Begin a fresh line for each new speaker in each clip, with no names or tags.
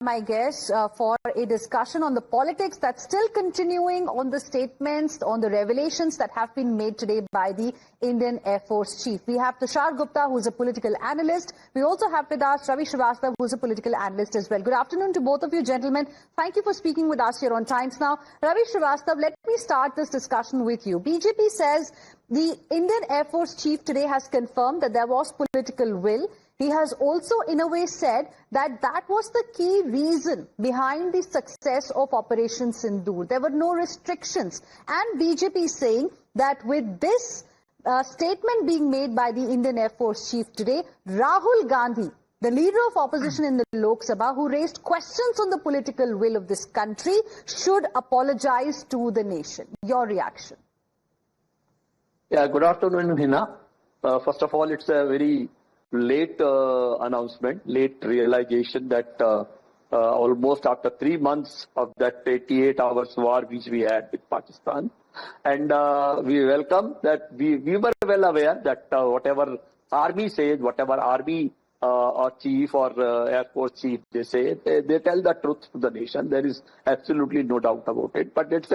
my guest for a discussion on the politics that's still continuing, on the statements, on the revelations that have been made today by the Indian Air Force Chief. We have Tushar Gupta, who's a political analyst. We also have with us Ravi Srivastava, who's a political analyst as well. Good afternoon to both of you, gentlemen. Thank you for speaking with us here on Times Now. Ravi Srivastava, let me start this discussion with you. BJP says the Indian Air Force Chief today has confirmed that there was political will. He has also, in a way, said that that was the key reason behind the success of Operation Sindoor. There were no restrictions. And BJP is saying that with this statement being made by the Indian Air Force Chief today, Rahul Gandhi, the leader of opposition in the Lok Sabha, who raised questions on the political will of this country, should apologize to the nation. Your reaction?
Yeah, good afternoon, Hina. First of all, it's a very late announcement, late realization that almost after 3 months of that 88 hours war which we had with Pakistan, and we welcome that we were well aware that whatever army says, whatever army or chief or Air Force chief they say, they tell the truth to the nation. There is absolutely no doubt about it. But it's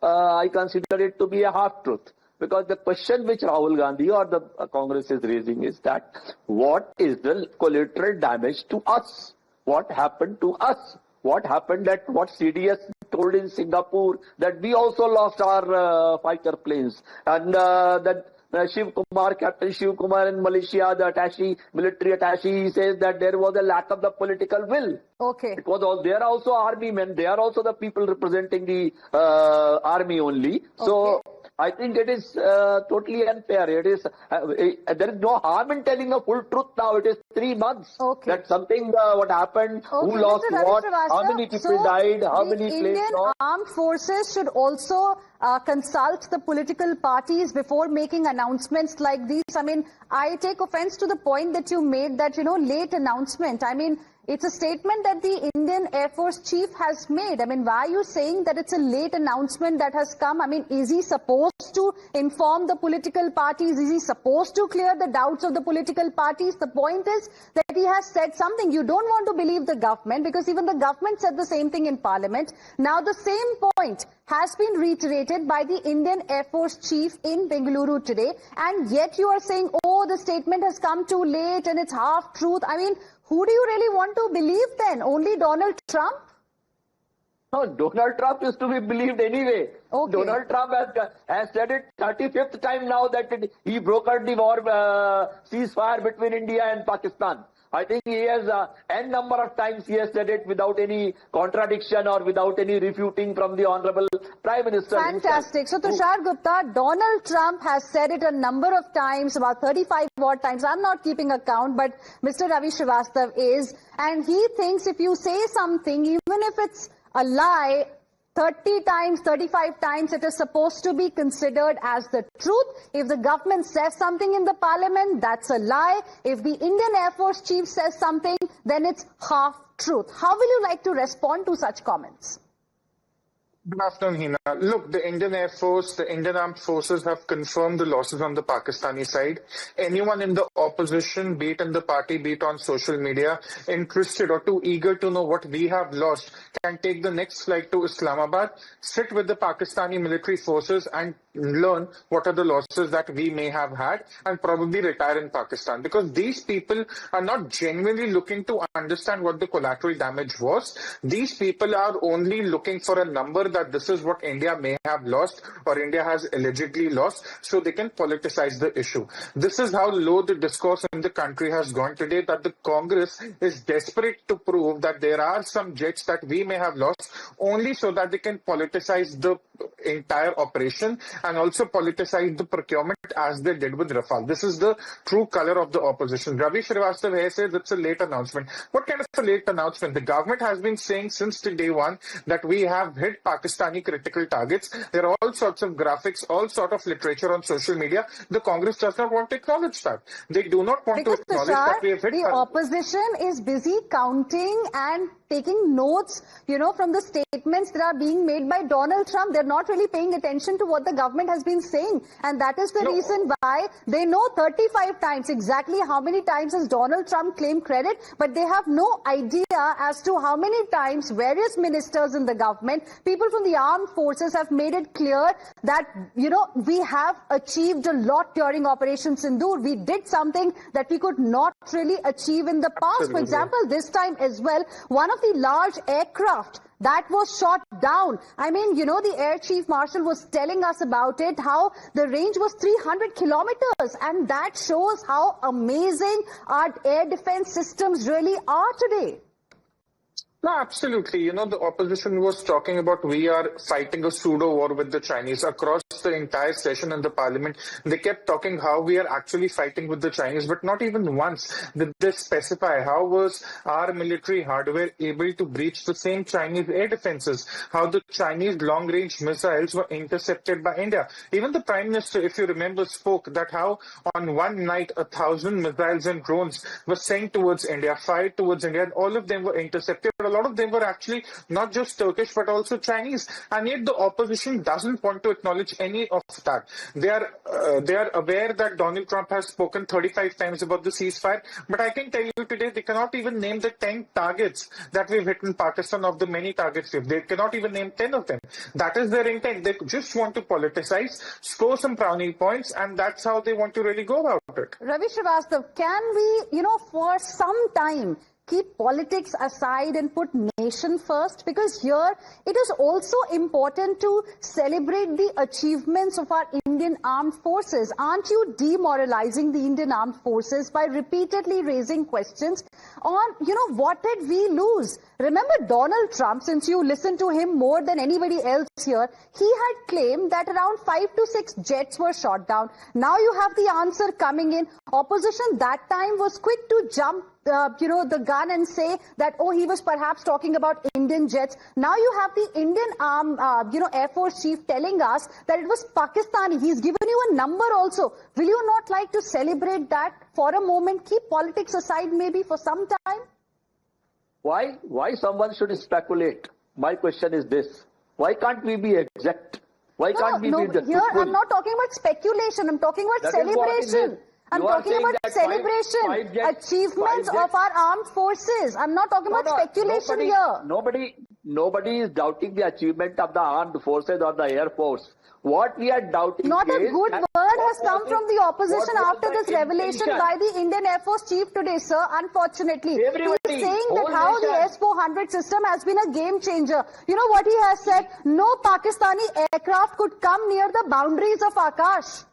I consider it to be a half truth. Because the question which Rahul Gandhi or the Congress is raising is that what is the collateral damage to us? What happened to us? What happened that what CDS told in Singapore that we also lost our fighter planes, and that Shiv Kumar, Captain Shiv Kumar in Malaysia, the attaché, military attaché, he says that there was a lack of the political will.
Okay.
It was all, they are also army men. They are also the people representing the army only. So. Okay. I think it is totally unfair. It is there is no harm in telling the full truth now. It is 3 months.
Okay.
That something what happened, who lost what, how many people died, how many planes lost.
Indian armed forces should also consult the political parties before making announcements like these. I mean, I take offense to the point that you made that, late announcement. I mean, it's a statement that the Indian Air Force Chief has made. I mean, why are you saying that it's a late announcement that has come? I mean, is he supposed to inform the political parties? Is he supposed to clear the doubts of the political parties? The point is that he has said something. You don't want to believe the government because even the government said the same thing in Parliament. Now, the same point has been reiterated by the Indian Air Force Chief in Bengaluru today. And yet you are saying, oh, the statement has come too late and it's half truth. I mean, who do you really want to believe then? Only Donald Trump?
No, Donald Trump is to be believed anyway.
Okay.
Donald Trump has said it 35th time now that he brokered the war ceasefire between India and Pakistan. I think he has n number of times he has said it without any contradiction or without any refuting from the Honorable Prime Minister.
Fantastic. So, Tushar Gupta, Donald Trump has said it a number of times, about 35 odd times. I'm not keeping account, but Mr. Ravi Srivastava is. And he thinks if you say something, even if it's a lie, 30 times, 35 times, it is supposed to be considered as the truth. If the government says something in the parliament, that's a lie. If the Indian Air Force Chief says something, then it's half truth. How will you like to respond to such comments?
Good afternoon, Hina. Look, the Indian Air Force, the Indian Armed Forces have confirmed the losses on the Pakistani side. Anyone in the opposition, be it in the party, be it on social media, interested or too eager to know what we have lost, can take the next flight to Islamabad, sit with the Pakistani military forces and learn what are the losses that we may have had and probably retire in Pakistan. Because these people are not genuinely looking to understand what the collateral damage was. These people are only looking for a number that this is what India may have lost or India has allegedly lost, so they can politicize the issue. This is how low the discourse in the country has gone today, that the Congress is desperate to prove that there are some jets that we may have lost only so that they can politicize the entire operation and also politicize the procurement as they did with Rafale. This is the true color of the opposition. Ravi Srivastava here says it's a late announcement. What kind of a late announcement? The government has been saying since day one that we have hit Pakistani critical targets. There are all sorts of graphics, all sort of literature on social media. The Congress does not want to acknowledge that. They do not want to acknowledge that we have hit.
The opposition is busy counting and taking notes, from the statements that are being made by Donald Trump. They're not really paying attention to what the government has been saying. And that is the reason why they know 35 times exactly how many times has Donald Trump claimed credit, but they have no idea as to how many times various ministers in the government, people from the armed forces have made it clear that, we have achieved a lot during Operation Sindoor. We did something that we could not really achieve in the past.
Absolutely.
For example, this time as well, one of the large aircraft that was shot down. I mean, the Air Chief Marshal was telling us about it, how the range was 300 kilometers. And that shows how amazing our air defense systems really are today.
No, absolutely. The opposition was talking about we are fighting a pseudo war with the Chinese. Across the entire session in the parliament, they kept talking how we are actually fighting with the Chinese, but not even once did they specify how was our military hardware able to breach the same Chinese air defenses, how the Chinese long-range missiles were intercepted by India. Even the Prime Minister, if you remember, spoke that how on one night 1,000 missiles and drones were sent towards India, fired towards India, and all of them were intercepted. A lot of them were actually not just Turkish but also Chinese, and yet the opposition doesn't want to acknowledge any of that. They are aware that Donald Trump has spoken 35 times about the ceasefire, but I can tell you today they cannot even name the 10 targets that we've hit in Pakistan of the many targets we've. They cannot even name 10 of them. That is their intent. They just want to politicize, score some brownie points, and that's how they want to really go about it.
Ravi Srivastava, can we, for some time keep politics aside and put nation first? Because here it is also important to celebrate the achievements of our Indian armed forces. Aren't you demoralizing the Indian armed forces by repeatedly raising questions on, what did we lose? Remember Donald Trump, since you listen to him more than anybody else here, he had claimed that around 5 to 6 jets were shot down. Now you have the answer coming in. Opposition that time was quick to jump the gun and say that, he was perhaps talking about Indian jets. Now you have the Indian Air Force Chief telling us that it was Pakistani. He's given you a number also. Will you not like to celebrate that for a moment? Keep politics aside maybe for some time?
Why someone should speculate? My question is this. Why can't we be exact? Why can't we be the
here truthful? I'm not talking about speculation. I'm talking about celebration. I'm talking about celebration, achievements of our armed forces. I'm not talking about speculation here.
Nobody is doubting the achievement of the armed forces or the Air Force. What we are doubting
Not
is...
a good word has come from the opposition after this revelation by the Indian Air Force Chief today, sir, unfortunately. He's saying that how the S-400 system has been a game changer. You know what he has said? No Pakistani aircraft could come near the boundaries of Akash.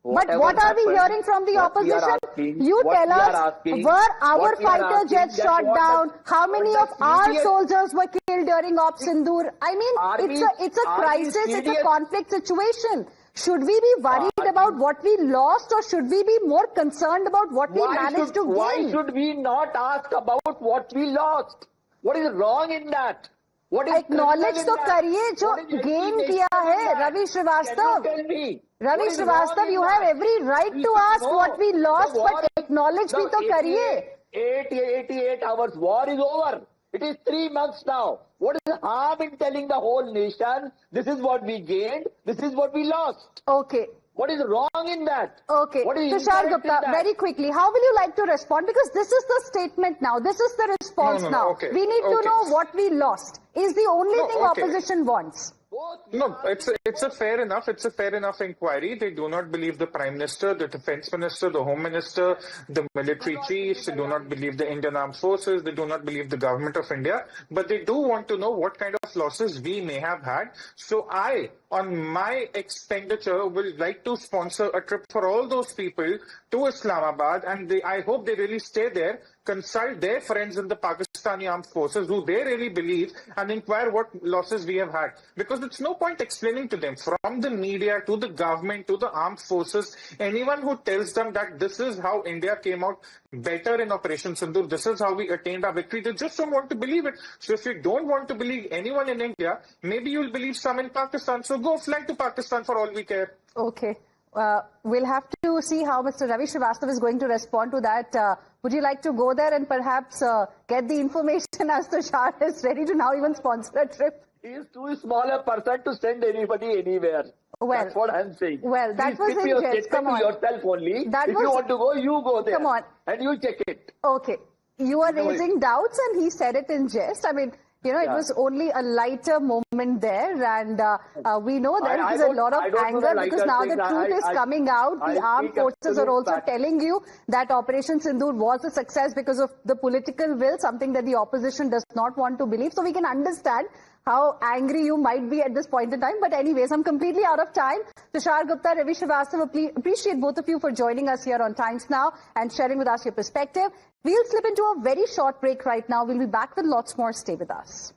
But what are we hearing from the opposition? You tell us, were our fighter jets shot down? How many of our soldiers were killed during Op Sindoor? I mean, it's a crisis, it's a conflict situation. Should we be worried about what we lost, or should we be more concerned about what we managed to gain?
Why should we not ask about what we lost? What is wrong in that?
Acknowledge तो करिए जो gain किया है, Ravi Srivastava. Ravi Srivastava, you have every right to ask what we lost, but acknowledge भी तो करिए.
88 hours war is over. It is 3 months now. What is the harm in telling the whole nation, this is what we gained, this is what we lost?
Okay.
What is wrong in that?
Okay. Tushar Gupta, very quickly, how will you like to respond? Because this is the statement now. This is the response now.
Okay.
We need to know what we lost. Is the only thing opposition wants.
No, it's a fair enough. It's a fair enough inquiry. They do not believe the Prime Minister, the Defense Minister, the Home Minister, the military chiefs. They do not believe the Indian Armed Forces. They do not believe the government of India. But they do want to know what kind of losses we may have had. So I, on my expenditure, will like to sponsor a trip for all those people to Islamabad, and I hope they really stay there, consult their friends in the Pakistani Armed Forces who they really believe, and inquire what losses we have had. Because it's no point explaining to them, from the media to the government to the armed forces, anyone who tells them that this is how India came out better in Operation Sindoor, this is how we attained our victory, they just don't want to believe it. So if you don't want to believe anyone in India, maybe you'll believe some in Pakistan. So go fly to Pakistan for all we care.
Okay. we'll have to see how Mr. Ravi Srivastava is going to respond to that. Would you like to go there and perhaps get the information as Tushar is ready to now even sponsor a trip?
He is too small a person to send anybody anywhere.
Well,
that's what I'm saying.
Well, that
Please
was
keep
in
your
jest.
statement
Come on.
to yourself only.
That
if
was...
you want to go, you go there.
Come on.
And you check it.
Okay. You are raising doubts and he said it in jest. I mean, you know, it was only a lighter moment there, and we know that it is a lot of anger because now the truth is coming out. The armed forces are also telling you that Operation Sindoor was a success because of the political will, something that the opposition does not want to believe. So we can understand how angry you might be at this point in time. But anyways, I'm completely out of time. Tushar Gupta, Ravi Srivastava, appreciate both of you for joining us here on Times Now and sharing with us your perspective. We'll slip into a very short break right now. We'll be back with lots more. Stay with us.